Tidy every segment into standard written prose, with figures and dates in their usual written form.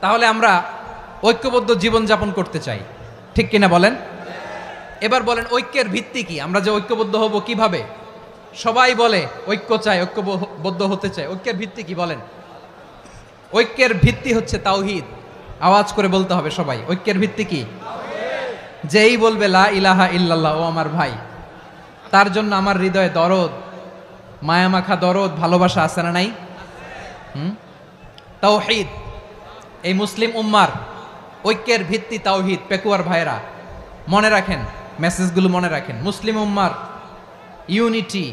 তাহলে আমরা ঐক্যবদ্ধ জীবনযাপন করতে চাই, ঠিক কিনা বলেন? এবার বলেন ঐক্যের ভিত্তি কি? আমরা যে ঐক্যবদ্ধ হব কিভাবে? সবাই বলে ঐক্য চাই, ঐক্যবদ্ধ হতে চাই। ঐক্যের ভিত্তি কি বলেন? ঐক্যের ভিত্তি হচ্ছে তাওহীদ। আওয়াজ করে বলতে হবে সবাই, ঐক্যের ভিত্তি কি? যেই বলবে লা ইলাহা ইল্লাল্লাহ, ও আমার ভাই, তার জন্য আমার হৃদয়ে দরদ, মায়ামাখা দরদ, ভালোবাসা আছে না নাই? তাওহীদ। এই মুসলিম উম্মার ঐক্যের ভিত্তি তাওহীদ। পেকুয়ার ভাইরা মনে রাখেন, মেসেজগুলো মনে রাখেন। মুসলিম উম্মার ইউনিটি,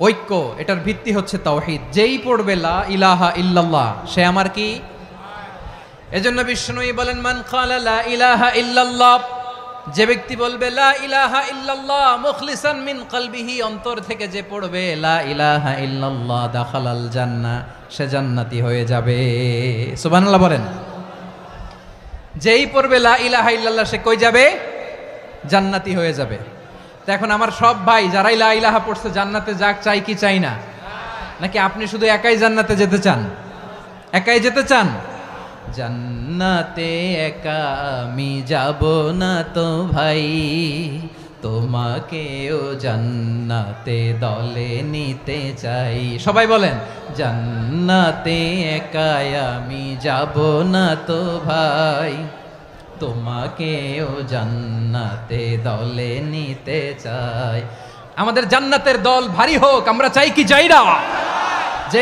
ঐক্য, এটার ভিত্তি হচ্ছে তাওহীদ। যেই পড়বে লা ইলাহা ইল্লাল্লাহ, সে আমার কি? এজন্য বিষ্ণুই বলেন, মান ক্বালা লা ইলাহা ইল্লাল্লাহ, যে ব্যক্তি বলবে লা ইলাহা ইল্লাল্লাহ মুখলিসান মিন কলবিহি, অন্তর থেকে যে পড়বে লা ইলাহা ইল্লাল্লাহ, দাখালাল জান্নাহ, সে জান্নাতি হয়ে যাবে। সুবহানাল্লাহ বলেন। যেই পড়বে লা ইলাহা ইল্লাল্লাহ, সে কই যাবে? জান্নাতি হয়ে যাবে। তো এখন আমার সব ভাই যারাই লা ইলাহা পড়ছে জান্নাতে যাক, চাই কি চাই না? নাকি আপনি শুধু একাই জান্নাতে যেতে চান? একাই যেতে চান? জান্নাতে একা আমি যাব না তো ভাই, তোমাকেও জান্নাতে দলে নিতে চাই। সবাই বলেন, জান্নাতে একা আমি যাব না তো ভাই, তোমাকেও জান্নাতে দলে নিতে চাই। আমাদের জান্নাতের দল ভারী হোক, আমরা চাই কি চাই না?